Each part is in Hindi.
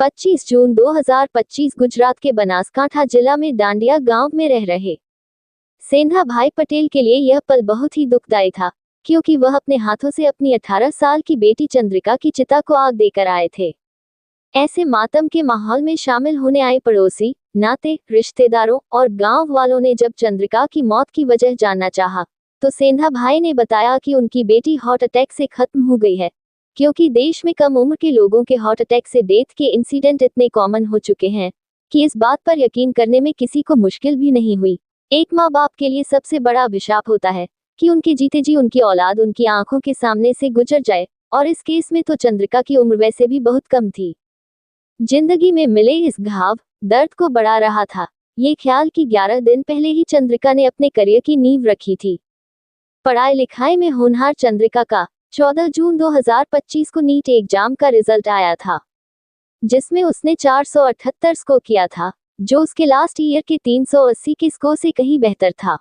25 जून 2025 गुजरात के बनासकांठा जिला में डांडिया गांव में रह रहे सेंधा भाई पटेल के लिए यह पल बहुत ही दुखदायी था, क्योंकि वह अपने हाथों से अपनी 18 साल की बेटी चंद्रिका की चिता को आग देकर आए थे। ऐसे मातम के माहौल में शामिल होने आए पड़ोसी, नाते, रिश्तेदारों और गांव वालों ने जब चंद्रिका की मौत की वजह जानना चाहा, तो सेंधा भाई ने बताया कि उनकी बेटी हार्ट अटैक से खत्म हो गई है, क्योंकि देश में कम उम्र के लोगों के हार्ट अटैक से डेथ के इंसिडेंट इतने कॉमन हो चुके हैं कि इस बात पर यकीन करने में किसी को मुश्किल भी नहीं हुई। एक माँ बाप के लिए सबसे बड़ा अभिशाप होता है कि उनके जीते जी उनकी औलाद उनकी आंखों के सामने से गुजर जाए, और इस केस में तो चंद्रिका की उम्र वैसे भी बहुत कम थी। जिंदगी में मिले इस घाव दर्द को बढ़ा रहा था ये ख्याल कि 11 दिन पहले ही चंद्रिका ने अपने करियर की नींव रखी थी। पढ़ाई लिखाई में होनहार चंद्रिका का 14 जून 2025 को नीट एग्जाम का रिजल्ट आया था, जिसमें उसने 478 स्कोर किया था, जो उसके लास्ट ईयर के 380 के स्कोर से कहीं बेहतर था।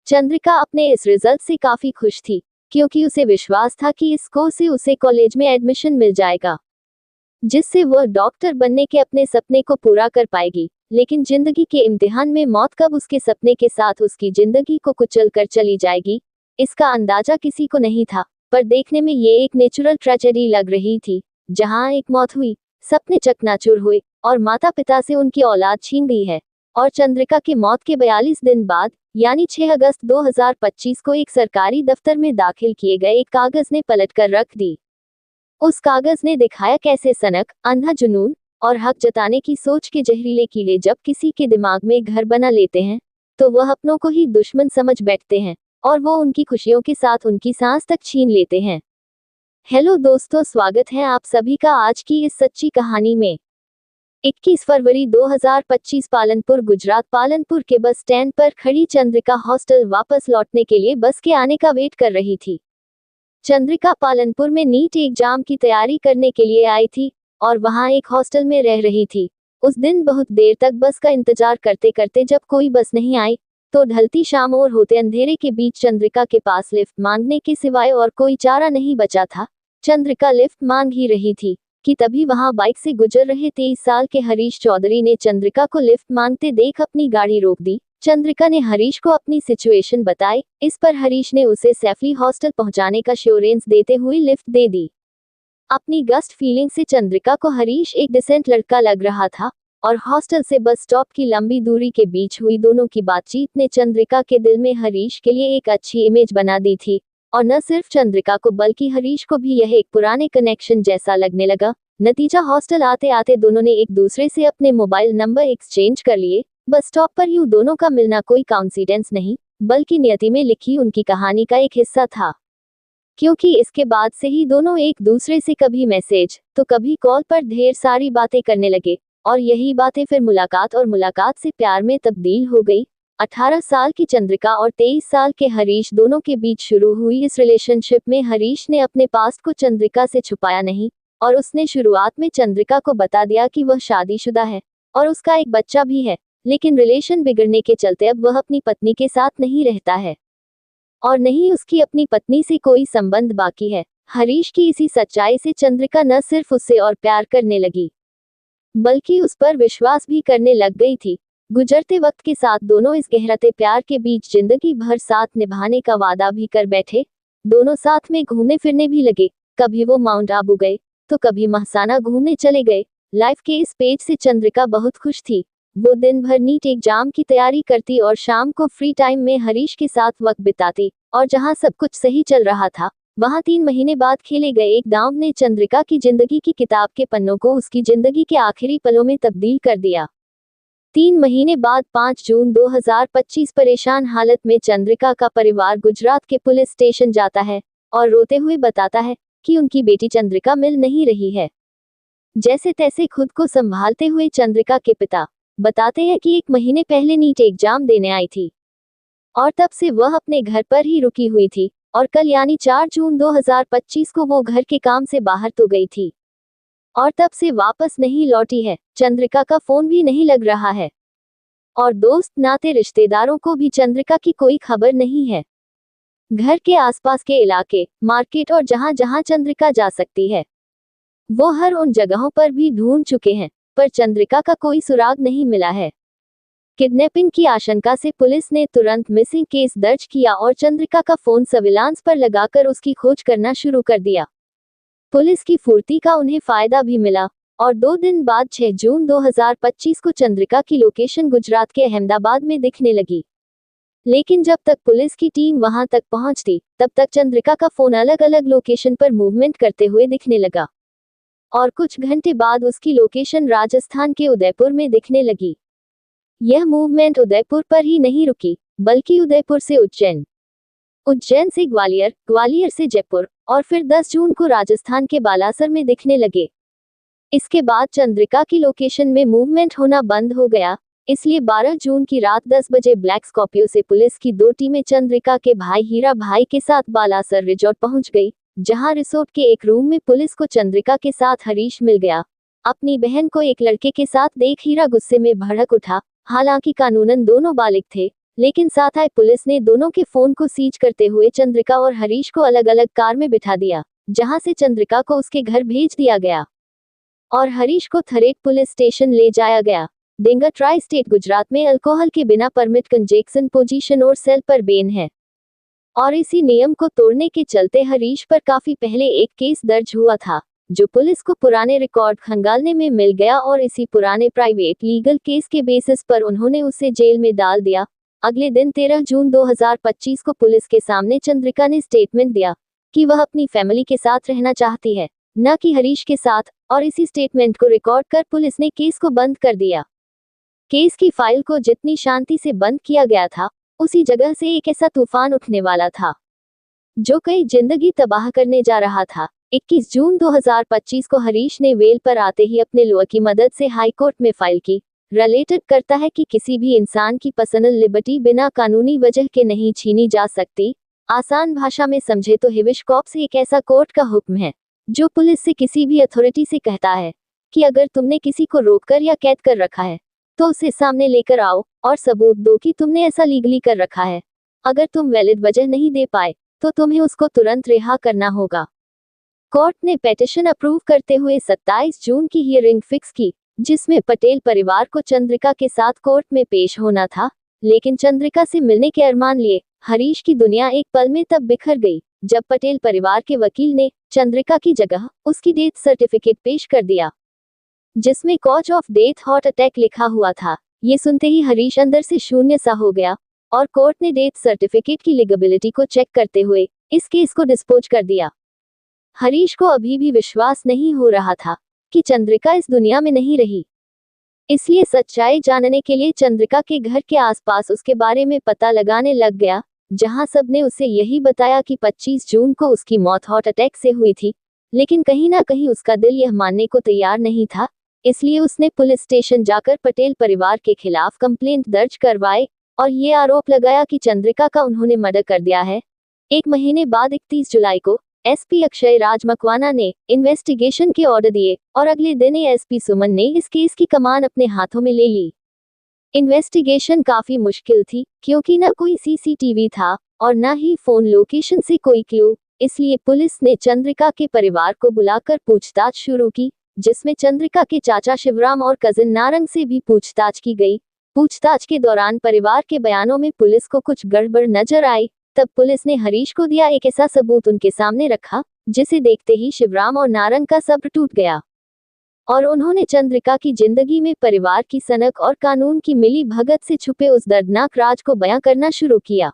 चंद्रिका अपने इस रिजल्ट से काफी खुश थी, क्योंकि उसे विश्वास था कि इस स्कोर से उसे कॉलेज में एडमिशन मिल जाएगा, जिससे वह डॉक्टर बनने के अपने सपने को पूरा कर पाएगी। लेकिन जिंदगी के इम्तिहान में मौत कब उसके सपने के साथ उसकी जिंदगी को कुचल कर चली जाएगी, इसका अंदाजा किसी को नहीं था। पर देखने में ये एक नेचुरल ट्रेजेडी लग रही थी, जहां एक मौत हुई, सपने चकनाचूर हुए और माता पिता से उनकी औलाद छीन गई है। और चंद्रिका की मौत के 42 दिन बाद, यानी 6 अगस्त 2025 को एक सरकारी दफ्तर में दाखिल किए गए एक कागज ने पलट कर रख दी। उस कागज ने दिखाया कैसे सनक, अंधा जुनून और हक जताने की सोच के जहरीले कीड़े जब किसी के दिमाग में घर बना लेते हैं, तो वह अपनों को ही दुश्मन समझ बैठते हैं, और वो उनकी खुशियों के साथ उनकी सांस तक छीन लेते हैं। हेलो दोस्तों, स्वागत है आप सभी का आज की इस सच्ची कहानी में। 21 फरवरी 2025 पालनपुर गुजरात। पालनपुर के बस स्टैंड पर खड़ी चंद्रिका हॉस्टल वापस लौटने के लिए बस के आने का वेट कर रही थी। चंद्रिका पालनपुर में नीट एग्जाम की तैयारी करने के लिए आई थी और वहां एक हॉस्टल में रह रही थी। उस दिन बहुत देर तक बस का इंतजार करते करते जब कोई बस नहीं आई, तो ढलती शाम और होते अंधेरे के बीच चंद्रिका के पास लिफ्ट मांगने के सिवाय और कोई चारा नहीं बचा था। चंद्रिका लिफ्ट मांग ही रही थी कि तभी वहां बाइक से गुजर रहे 23 साल के हरीश चौधरी ने चंद्रिका को लिफ्ट मांगते देख अपनी गाड़ी रोक दी। चंद्रिका ने हरीश को अपनी सिचुएशन बताई, इस पर हरीश ने उसे सेफली हॉस्टल पहुंचाने का श्योरेंस देते हुए लिफ्ट दे दी। अपनी गस्ट फीलिंग से चंद्रिका को हरीश एक डिसेंट लड़का लग रहा था, और हॉस्टल से बस स्टॉप की लंबी दूरी के बीच हुई दोनों की बातचीत ने चंद्रिका के दिल में हरीश के लिए एक अच्छी इमेज बना दी थी। और न सिर्फ चंद्रिका को बल्कि हरीश को भी यह एक पुराने कनेक्शन जैसा लगने लगा। नतीजा, हॉस्टल आते आते दोनों ने एक दूसरे से अपने मोबाइल नंबर एक्सचेंज कर लिए। बस स्टॉप पर यूं दोनों का मिलना कोई काउंसिडेंस नहीं, बल्कि नियति में लिखी उनकी कहानी का एक हिस्सा था, क्योंकि इसके बाद से ही दोनों एक दूसरे से कभी मैसेज तो कभी कॉल पर ढेर सारी बातें करने लगे, और यही बातें फिर मुलाकात और मुलाकात से प्यार में तब्दील हो गई। 18 साल की चंद्रिका और 23 साल के हरीश दोनों के बीच शुरू हुई इस रिलेशनशिप में हरीश ने अपने पास्ट को चंद्रिका से छुपाया नहीं, और उसने शुरुआत में चंद्रिका को बता दिया कि वह शादीशुदा है और उसका एक बच्चा भी है। लेकिन रिलेशन बिगड़ने के चलते अब वह अपनी पत्नी के साथ नहीं रहता है, और नहीं उसकी अपनी पत्नी से कोई संबंध बाकी है। हरीश की इसी सच्चाई से चंद्रिका न सिर्फ उससे और प्यार करने लगी, बल्कि उस पर विश्वास भी करने लग गई थी। गुजरते वक्त के साथ दोनों इस गहराते प्यार के बीच जिंदगी भर साथ निभाने का वादा भी कर बैठे। दोनों साथ में घूमने फिरने भी लगे, कभी वो माउंट आबू गए तो कभी महसाना घूमने चले गए। लाइफ के इस पेज से चंद्रिका बहुत खुश थी। वो दिन भर नीट एग्जाम की तैयारी करती और शाम को फ्री टाइम में हरीश के साथ वक्त बिताती, और जहां सब कुछ सही चल रहा था, वहां 3 महीने बाद खेले गए एक दांव ने चंद्रिका की जिंदगी की किताब के पन्नों को उसकी जिंदगी के आखिरी पलों में तब्दील कर दिया। 3 महीने बाद 5 जून 2025 परेशान हालत में चंद्रिका का परिवार गुजरात के पुलिस स्टेशन जाता है और रोते हुए बताता है कि उनकी बेटी चंद्रिका मिल नहीं रही है। जैसे तैसे खुद को संभालते हुए चंद्रिका के पिता बताते हैं कि 1 महीने पहले नीट एग्जाम देने आई थी, और तब से वह अपने घर पर ही रुकी हुई थी, और कल यानी 4 जून 2025 को वो घर के काम से बाहर तो गई थी, और तब से वापस नहीं लौटी है। चंद्रिका का फोन भी नहीं लग रहा है, और दोस्त नाते रिश्तेदारों को भी चंद्रिका की कोई खबर नहीं है। घर के आसपास के इलाके, मार्केट और जहां जहां चंद्रिका जा सकती है, वो हर उन जगहों पर भी ढूंढ चुके हैं, पर चंद्रिका का कोई सुराग नहीं मिला है। किडनैपिंग की आशंका से पुलिस ने तुरंत मिसिंग केस दर्ज किया और चंद्रिका का फोन सर्विलांस पर लगाकर उसकी खोज करना शुरू कर दिया। पुलिस की फुर्ती का उन्हें फायदा भी मिला और 2 दिन बाद 6 जून 2025 को चंद्रिका की लोकेशन गुजरात के अहमदाबाद में दिखने लगी। लेकिन जब तक पुलिस की टीम वहां तक पहुंचती, तब तक चंद्रिका का फोन अलग अलग लोकेशन पर मूवमेंट करते हुए दिखने लगा और कुछ घंटे बाद उसकी लोकेशन राजस्थान के उदयपुर में दिखने लगी। यह मूवमेंट उदयपुर पर ही नहीं रुकी, बल्कि उदयपुर से उज्जैन, उज्जैन से ग्वालियर, ग्वालियर से जयपुर और फिर 10 जून को राजस्थान के बालासर में दिखने लगे। इसके बाद चंद्रिका की लोकेशन में मूवमेंट होना बंद हो गया, इसलिए 12 जून की रात 10 बजे ब्लैक स्कॉर्पियो से पुलिस की 2 टीमें चंद्रिका के भाई हीरा भाई के साथ बालासर रिजॉर्ट पहुंच गई, जहां रिसोर्ट के एक रूम में पुलिस को चंद्रिका के साथ हरीश मिल गया। अपनी बहन को एक लड़के के साथ देख हीरा गुस्से में भड़क उठा। हालांकि कानूनन दोनों बालिग थे, लेकिन साथ आए पुलिस ने दोनों के फोन को सीज करते हुए चंद्रिका और हरीश को अलग अलग कार में बिठा दिया, जहां से चंद्रिका को उसके घर भेज दिया गया और हरीश को थरेट पुलिस स्टेशन ले जाया गया। डेंगा ट्राई स्टेट गुजरात में अल्कोहल के बिना परमिट कंजेक्शन पोजीशन और सेल पर बैन है और इसी नियम को तोड़ने के चलते हरीश पर काफी पहले एक केस दर्ज हुआ था, जो पुलिस को पुराने रिकॉर्ड खंगालने में मिल गया और इसी पुराने प्राइवेट लीगल केस के बेसिस पर उन्होंने उसे जेल में डाल दिया। अगले दिन 13 जून 2025 को पुलिस के सामने चंद्रिका ने स्टेटमेंट दिया कि वह अपनी फैमिली के साथ रहना चाहती है, न कि हरीश के साथ, और इसी स्टेटमेंट को रिकॉर्ड कर पुलिस ने केस को बंद कर दिया। केस की फाइल को जितनी शांति से बंद किया गया था, उसी जगह से एक ऐसा तूफान उठने वाला था जो कई जिंदगी तबाह करने जा रहा था। 21 जून 2025 को हरीश ने वेल पर आते ही अपने लॉयर की मदद से हाई कोर्ट में फाइल की। रिलेटेड करता है कि किसी भी इंसान की पर्सनल लिबर्टी बिना कानूनी वजह के नहीं छीनी जा सकती। आसान भाषा में समझे तो हिविश कॉर्प्स एक ऐसा कोर्ट का हुक्म है जो पुलिस से किसी भी अथॉरिटी से कहता है कि अगर तुमने किसी को रोककर या कैद कर रखा है तो उसे सामने लेकर आओ और सबूत दो कि तुमने ऐसा लीगली कर रखा है। अगर तुम वैलिड वजह नहीं दे पाए तो तुम्हें उसको तुरंत रिहा करना होगा। कोर्ट ने पेटिशन अप्रूव करते हुए 27 जून की हियरिंग फिक्स की, जिसमें पटेल परिवार को चंद्रिका के साथ कोर्ट में पेश होना था। लेकिन चंद्रिका से मिलने के अरमान लिए हरीश की दुनिया एक पल में तब बिखर गई, जब पटेल परिवार के वकील ने चंद्रिका की जगह उसकी डेथ सर्टिफिकेट पेश कर दिया, जिसमें cause of death heart attack लिखा हुआ था। ये सुनते ही हरीश अंदर से शून्य सा हो गया और कोर्ट ने डेथ सर्टिफिकेट की लीगेबिलिटी को चेक करते हुए इस केस को डिस्पोज कर दिया। हरीश को अभी भी विश्वास नहीं हो रहा था कि चंद्रिका इस दुनिया में नहीं रही, इसलिए सच्चाई जानने के लिए चंद्रिका के घर के आसपास उसके बारे में पता लगाने लग गया, जहां सबने उसे यही बताया कि 25 जून को उसकी मौत हार्ट अटैक से हुई थी। लेकिन कहीं ना कहीं उसका दिल यह मानने को तैयार नहीं था, इसलिए उसने पुलिस स्टेशन जाकर पटेल परिवार के खिलाफ कंप्लेंट दर्ज करवाए और ये आरोप लगाया कि चंद्रिका का उन्होंने मर्डर कर दिया है। एक महीने बाद 31 जुलाई को एसपी अक्षय राज मकवाना ने इन्वेस्टिगेशन के ऑर्डर दिए और अगले दिन एसपी सुमन ने इस केस की कमान अपने हाथों में ले ली। इन्वेस्टिगेशन काफी मुश्किल थी, क्योंकि न कोई सीसीटीवी था और न ही फोन लोकेशन से कोई क्लू, इसलिए पुलिस ने चंद्रिका के परिवार को बुलाकर पूछताछ शुरू की, जिसमें चंद्रिका के चाचा शिवराम और कजिन नारंग से भी पूछताछ की गई। पूछताछ के दौरान परिवार के बयानों में पुलिस को कुछ गड़बड़ नजर आई। तब पुलिस ने हरीश को दिया एक ऐसा सबूत उनके सामने रखा, जिसे देखते ही शिवराम और नारंग का सब्र टूट गया और उन्होंने चंद्रिका की जिंदगी में परिवार की सनक और कानून की मिली भगत से छुपे उस दर्दनाक राज को बयां करना शुरू किया।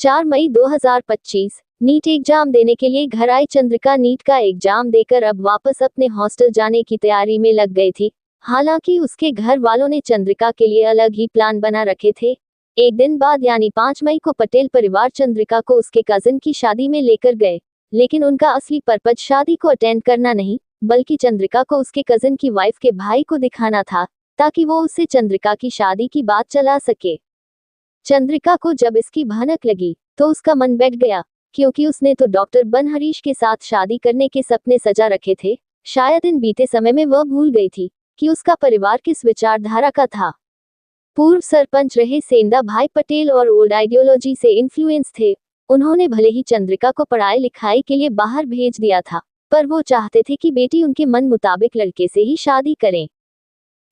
4 मई 2025 नीट एग्जाम देने के लिए घर आई चंद्रिका नीट का एग्जाम देकर अब वापस अपने हॉस्टल जाने की तैयारी में लग गई थी। हालांकि उसके घर वालों ने चंद्रिका के लिए अलग ही प्लान बना रखे थे। एक दिन बाद यानी 5 मई को पटेल परिवार चंद्रिका को उसके कजिन की शादी में लेकर गए, लेकिन उनका असली पर्पज शादी को अटेंड करना नहीं, बल्कि चंद्रिका को उसके कजिन की वाइफ के भाई को दिखाना था, ताकि वो उससे चंद्रिका की शादी की बात चला सके। चंद्रिका को जब इसकी भनक लगी तो उसका मन बैठ गया, क्योंकि उसने तो डॉक्टर बन हरीश के साथ शादी करने के सपने सजा रखे थे। शायद इन बीते समय में वह भूल गई थी कि उसका परिवार किस विचारधारा का था। पूर्व सरपंच रहे सेंधा भाई पटेल और ओल्ड आइडियोलॉजी से इन्फ्लुएंस थे। उन्होंने भले ही चंद्रिका को पढ़ाई लिखाई के लिए बाहर भेज दिया था, पर वो चाहते थे कि बेटी उनके मन मुताबिक लड़के से ही शादी करें।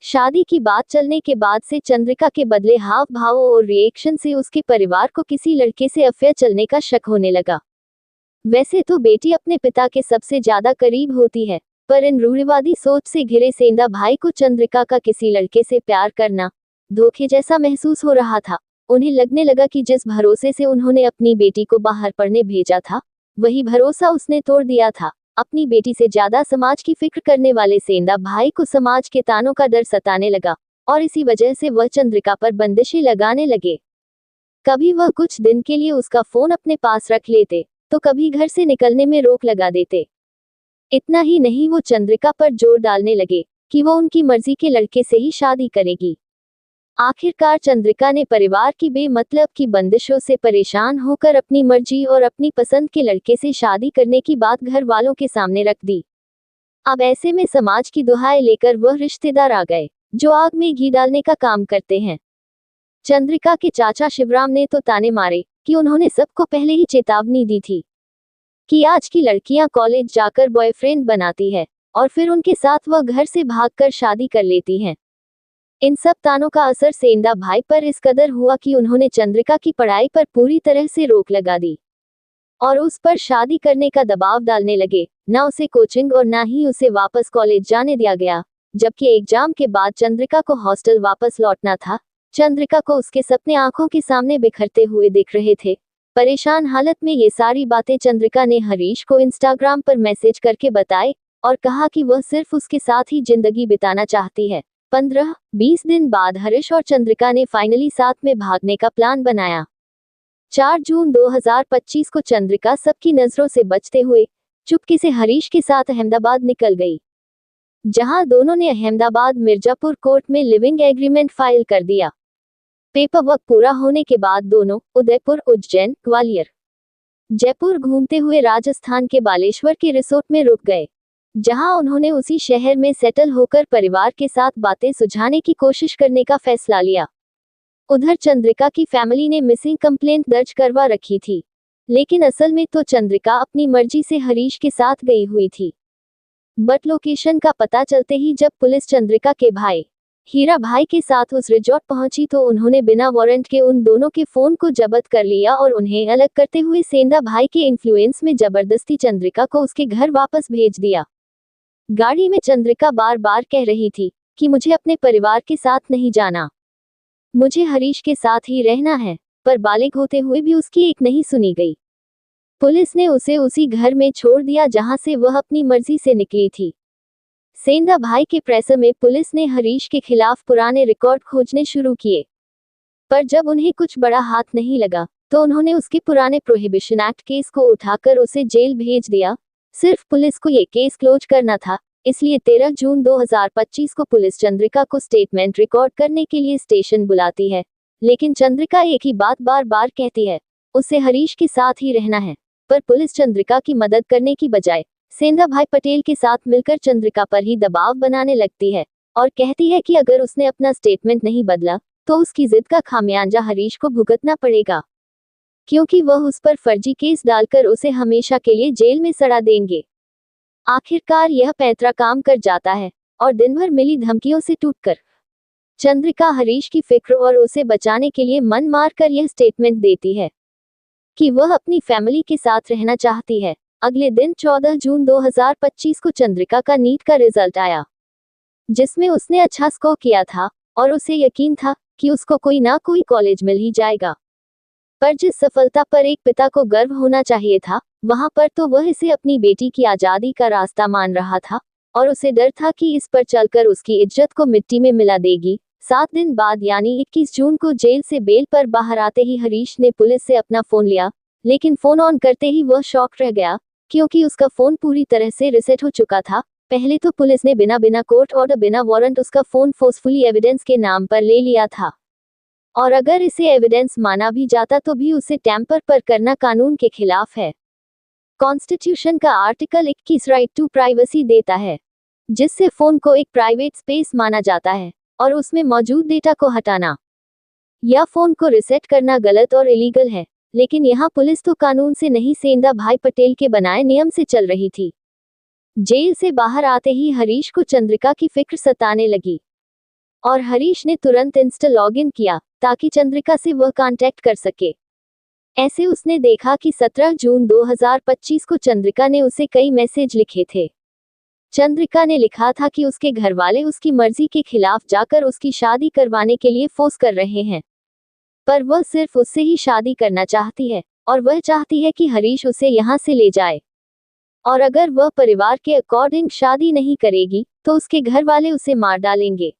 शादी की बात चलने के बाद से चंद्रिका के बदले हाव भावों और रिएक्शन से उसके परिवार को किसी लड़के से अफेयर चलने का शक होने लगा। वैसे तो बेटी अपने पिता के सबसे ज्यादा करीब होती है, पर इन रूढ़िवादी सोच से घिरे सेंधा भाई को चंद्रिका का किसी लड़के से प्यार करना धोखे जैसा महसूस हो रहा था। उन्हें लगने लगा कि जिस भरोसे से उन्होंने अपनी बेटी को बाहर पढ़ने भेजा था, वही भरोसा उसने तोड़ दिया था। अपनी बेटी से ज्यादा समाज की फिक्र करने वाले सेंधा भाई को समाज के तानों का डर सताने लगा और इसी वजह से वह चंद्रिका पर बंदिशें लगाने लगे। कभी वह कुछ दिन के लिए उसका फोन अपने पास रख लेते, तो कभी घर से निकलने में रोक लगा देते। इतना ही नहीं, वो चंद्रिका पर जोर डालने लगे कि वो उनकी मर्जी के लड़के से ही शादी करेगी। आखिरकार चंद्रिका ने परिवार की बेमतलब की बंदिशों से परेशान होकर अपनी मर्जी और अपनी पसंद के लड़के से शादी करने की बात घर वालों के सामने रख दी। अब ऐसे में समाज की दुहाई लेकर वह रिश्तेदार आ गए, जो आग में घी डालने का काम करते हैं। चंद्रिका के चाचा शिवराम ने तो ताने मारे कि उन्होंने सबको पहले ही चेतावनी दी थी कि आज की लड़कियां कॉलेज जाकर बॉयफ्रेंड बनाती है और फिर उनके साथ वह घर से भागकर शादी कर लेती हैं। इन सब तानों का असर सेंधा भाई पर इस कदर हुआ कि उन्होंने चंद्रिका की पढ़ाई पर पूरी तरह से रोक लगा दी और उस पर शादी करने का दबाव डालने लगे। न उसे कोचिंग और न ही उसे वापस कॉलेज जाने दिया गया। जबकि एग्जाम के बाद चंद्रिका को हॉस्टल वापस लौटना था, चंद्रिका को उसके सपने आंखों के सामने बिखरते हुए दिख रहे थे। परेशान हालत में ये सारी बातें चंद्रिका ने हरीश को इंस्टाग्राम पर मैसेज करके बताए और कहा कि वह सिर्फ उसके साथ ही जिंदगी बिताना चाहती है। 15-20 दिन बाद हरीश और चंद्रिका ने फाइनली साथ में भागने का प्लान बनाया। 4 जून 2025 को चंद्रिका सबकी नजरों से बचते हुए चुपके से हरीश के साथ अहमदाबाद निकल गई, जहां दोनों ने अहमदाबाद मिर्जापुर कोर्ट में लिविंग एग्रीमेंट फाइल कर दिया। पेपर वर्क पूरा होने के बाद दोनों उदयपुर, उज्जैन, ग्वालियर, जयपुर घूमते हुए राजस्थान के बालेश्वर के रिसोर्ट में रुक गए, जहां उन्होंने उसी शहर में सेटल होकर परिवार के साथ बातें सुलझाने की कोशिश करने का फैसला लिया। उधर चंद्रिका की फैमिली ने मिसिंग कंप्लेंट दर्ज करवा रखी थी, लेकिन असल में तो चंद्रिका अपनी मर्जी से हरीश के साथ गई हुई थी। बट लोकेशन का पता चलते ही जब पुलिस चंद्रिका के भाई हीरा भाई के साथ उस रिजॉर्ट पहुंची, तो उन्होंने बिना वारंट के उन दोनों के फोन को जब्त कर लिया और उन्हें अलग करते हुए सेंधा भाई के इन्फ्लुएंस में जबरदस्ती चंद्रिका को उसके घर वापस भेज दिया। गाड़ी में चंद्रिका बार बार कह रही थी कि मुझे अपने परिवार के साथ नहीं जाना, मुझे हरीश के साथ ही रहना है, पर बालिग होते हुए भी उसकी एक नहीं सुनी गई। पुलिस ने उसे उसी घर में छोड़ दिया जहां से वह अपनी मर्जी से निकली थी। सेंधा भाई के प्रेशर में पुलिस ने हरीश के खिलाफ पुराने रिकॉर्ड खोजने शुरू किए, पर जब उन्हें कुछ बड़ा हाथ नहीं लगा तो उन्होंने उसके पुराने प्रोहिबिशन एक्ट केस को उठाकर उसे जेल भेज दिया। सिर्फ पुलिस को ये केस क्लोज करना था, इसलिए 13 जून 2025 को पुलिस चंद्रिका को स्टेटमेंट रिकॉर्ड करने के लिए स्टेशन बुलाती है। लेकिन चंद्रिका एक ही बात बार बार कहती है, उसे हरीश के साथ ही रहना है। पर पुलिस चंद्रिका की मदद करने की बजाय सेंधा भाई पटेल के साथ मिलकर चंद्रिका पर ही दबाव बनाने लगती है और कहती है कि अगर उसने अपना स्टेटमेंट नहीं बदला तो उसकी जिद का खामियाजा हरीश को भुगतना पड़ेगा, क्योंकि वह उस पर फर्जी केस डालकर उसे हमेशा के लिए जेल में सड़ा देंगे। आखिरकार यह पैंतरा काम कर जाता है और दिन भर मिली धमकियों से टूटकर चंद्रिका हरीश की फिक्र और उसे बचाने के लिए मन मारकर यह स्टेटमेंट देती है कि वह अपनी फैमिली के साथ रहना चाहती है। अगले दिन 14 जून 2025 को चंद्रिका का नीट का रिजल्ट आया, जिसमें उसने अच्छा स्कोर किया था और उसे यकीन था कि उसको कोई ना कोई कॉलेज मिल ही जाएगा। पर जिस सफलता पर एक पिता को गर्व होना चाहिए था, वहां पर तो वह इसे अपनी बेटी की आजादी का रास्ता मान रहा था और उसे डर था कि इस पर चलकर उसकी इज्जत को मिट्टी में मिला देगी। 7 दिन बाद यानी 21 जून को जेल से बेल पर बाहर आते ही हरीश ने पुलिस से अपना फोन लिया, लेकिन फोन ऑन करते ही वह शॉक रह गया, क्योंकि उसका फोन पूरी तरह से रिसेट हो चुका था। पहले तो पुलिस ने बिना कोर्ट ऑर्डर, बिना वारंट उसका फोन फोर्सफुली एविडेंस के नाम पर ले लिया था, और अगर इसे एविडेंस माना भी जाता तो भी उसे टैंपर पर करना कानून के खिलाफ है। कॉन्स्टिट्यूशन का आर्टिकल 21 राइट टू प्राइवेसी देता है, जिससे फोन को एक प्राइवेट स्पेस माना जाता है और उसमें मौजूद डेटा को हटाना या फोन को रिसेट करना गलत और इलीगल है। लेकिन यहाँ पुलिस तो कानून से नहीं, सेंधा भाई पटेल के बनाए नियम से चल रही थी। जेल से बाहर आते ही हरीश को चंद्रिका की फिक्र सताने लगी और हरीश ने तुरंत इंस्टा लॉगिन किया ताकि चंद्रिका से वह कांटेक्ट कर सके। ऐसे उसने देखा कि 17 जून 2025 को चंद्रिका ने उसे कई मैसेज लिखे थे। चंद्रिका ने लिखा था कि उसके घरवाले उसकी मर्जी के खिलाफ जाकर उसकी शादी करवाने के लिए फोर्स कर रहे हैं, पर वह सिर्फ उससे ही शादी करना चाहती है और वह चाहती है कि हरीश उसे यहाँ से ले जाए, और अगर वह परिवार के अकॉर्डिंग शादी नहीं करेगी तो उसके घर वाले उसे मार डालेंगे।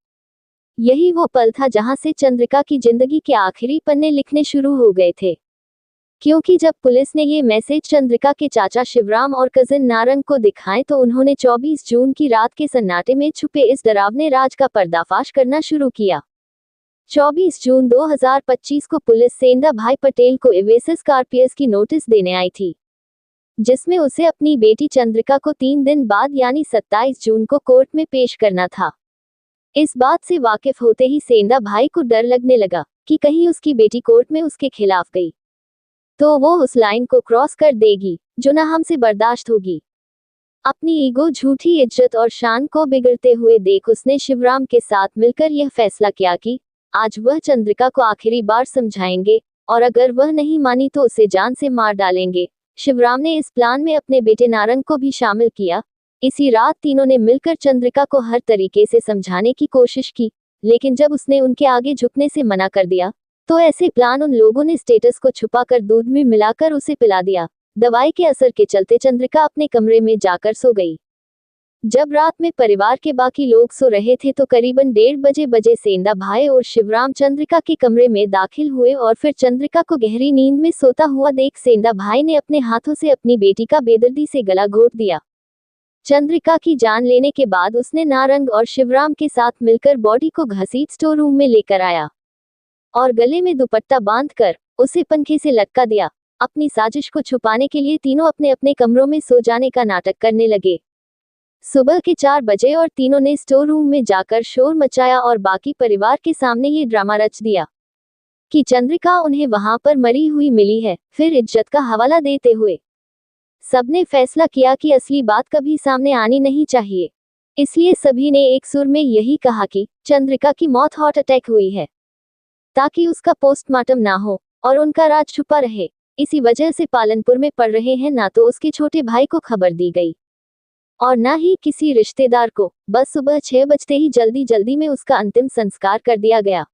यही वो पल था जहां से चंद्रिका की जिंदगी के आखिरी पन्ने लिखने शुरू हो गए थे, क्योंकि जब पुलिस ने ये मैसेज चंद्रिका के चाचा शिवराम और कजिन नारंग को दिखाए तो उन्होंने 24 जून की रात के सन्नाटे में छुपे इस डरावने राज का पर्दाफाश करना शुरू किया। 24 जून 2025 को पुलिस सेंधा भाई पटेल को एवेसिस कार्पियस की नोटिस देने आई थी, जिसमें उसे अपनी बेटी चंद्रिका को 3 दिन बाद यानी 27 जून को कोर्ट में पेश करना था। इस बात से वाकिफ होते ही सेंधा भाई को डर लगने लगा कि कहीं उसकी बेटी कोर्ट में उसके खिलाफ गई तो वो उस लाइन को क्रॉस कर देगी जो ना हमसे बर्दाश्त होगी। अपनी ईगो, झूठी इज्जत और शान को बिगड़ते हुए देख उसने शिवराम के साथ मिलकर यह फैसला किया कि आज वह चंद्रिका को आखिरी बार समझाएंगे और अगर वह नहीं मानी तो उसे जान से मार डालेंगे। शिवराम ने इस प्लान में अपने बेटे नारंग को भी शामिल किया। इसी रात तीनों ने मिलकर चंद्रिका को हर तरीके से समझाने की कोशिश की, लेकिन जब उसने उनके आगे झुकने से मना कर दिया तो ऐसे प्लान उन लोगों ने स्टेटस को छुपाकर दूध में मिलाकर उसे पिला दिया। दवाई के असर के चलते चंद्रिका अपने कमरे में जाकर सो गई। जब रात में परिवार के बाकी लोग सो रहे थे तो करीबन 1:30 बजे सेंधा भाई और शिवराम चंद्रिका के कमरे में दाखिल हुए और फिर चंद्रिका को गहरी नींद में सोता हुआ देख सेंधा भाई ने अपने हाथों से अपनी बेटी का बेदर्दी से गला घोट दिया। चंद्रिका की जान लेने के बाद उसने नारंग और शिवराम के साथ मिलकर बॉडी को घसीट स्टोर रूम में लेकर आया और गले में दुपट्टा बांधकर उसे पंखे से लटका दिया। अपनी साजिश को छुपाने के लिए तीनों अपने अपने कमरों में सो जाने का नाटक करने लगे। सुबह के 4 बजे और तीनों ने स्टोर रूम में जाकर शोर मचाया और बाकी परिवार के सामने ये ड्रामा रच दिया कि चंद्रिका उन्हें वहां पर मरी हुई मिली है। फिर इज्जत का हवाला देते हुए सबने फैसला किया कि असली बात कभी सामने आनी नहीं चाहिए, इसलिए सभी ने एक सुर में यही कहा कि चंद्रिका की मौत हार्ट अटैक हुई है ताकि उसका पोस्टमार्टम ना हो और उनका राज छुपा रहे। इसी वजह से पालनपुर में पड़ रहे हैं ना तो उसके छोटे भाई को खबर दी गई और ना ही किसी रिश्तेदार को। बस सुबह 6 बजते ही जल्दी जल्दी में उसका अंतिम संस्कार कर दिया गया।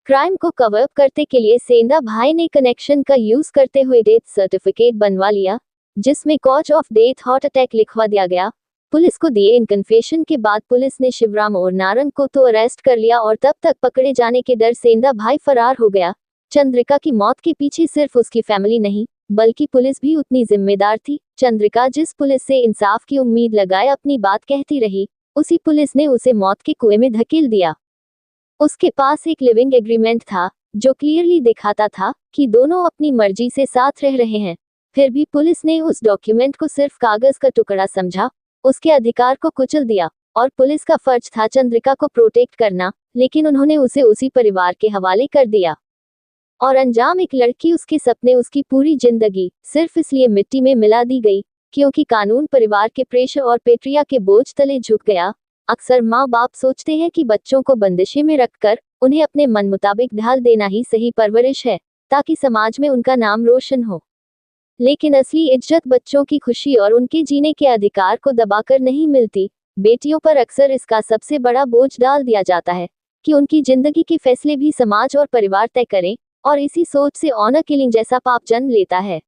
क्राइम को कवर अप करने के लिए सेंधा भाई ने कनेक्शन का यूज करते हुए डेथ सर्टिफिकेट बनवा लिया, जिसमें cause of death heart attack लिखवा दिया गया। पुलिस को दिए इन कन्फेशन के बाद पुलिस ने शिवराम और नारंग को तो अरेस्ट कर लिया और तब तक पकड़े जाने के डर सेंधा भाई फरार हो गया। चंद्रिका की मौत के पीछे सिर्फ उसकी फैमिली नहीं बल्कि पुलिस भी उतनी जिम्मेदार थी। चंद्रिका जिस पुलिस से इंसाफ की उम्मीद लगाए अपनी बात कहती रही, उसी पुलिस ने उसे मौत के कुएं में धकेल दिया। उसके पास एक लिविंग एग्रीमेंट था जो क्लियरली दिखाता था कि दोनों अपनी मर्जी से साथ रह रहे हैं, फिर भी पुलिस ने उस डॉक्यूमेंट को सिर्फ कागज का टुकड़ा समझा, उसके अधिकार को कुचल दिया और पुलिस का फर्ज था चंद्रिका को प्रोटेक्ट करना, लेकिन उन्होंने उसे उसी परिवार के हवाले कर दिया और अंजाम एक लड़की, उसके सपने, उसकी पूरी जिंदगी सिर्फ इसलिए मिट्टी में मिला दी गई क्योंकि कानून परिवार के प्रेशर और पेट्रिया के बोझ तले झुक गया। अक्सर माँ बाप सोचते हैं कि बच्चों को बंदिशे में रखकर उन्हें अपने मन मुताबिक ढाल देना ही सही परवरिश है ताकि समाज में उनका नाम रोशन हो, लेकिन असली इज्जत बच्चों की खुशी और उनके जीने के अधिकार को दबाकर नहीं मिलती। बेटियों पर अक्सर इसका सबसे बड़ा बोझ डाल दिया जाता है कि उनकी जिंदगी के फैसले भी समाज और परिवार तय करें और इसी सोच से ऑनर किलिंग जैसा पाप जन्म लेता है।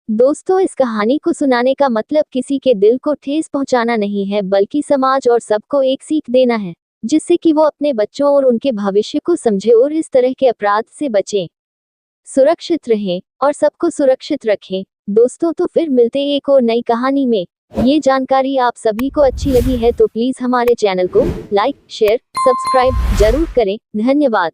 दोस्तों, इस कहानी को सुनाने का मतलब किसी के दिल को ठेस पहुंचाना नहीं है बल्कि समाज और सबको एक सीख देना है जिससे कि वो अपने बच्चों और उनके भविष्य को समझे और इस तरह के अपराध से बचें, सुरक्षित रहें और सबको सुरक्षित रखें। दोस्तों, तो फिर मिलते हैं एक और नई कहानी में। ये जानकारी आप सभी को अच्छी लगी है तो प्लीज हमारे चैनल को लाइक, शेयर, सब्सक्राइब जरूर करें। धन्यवाद।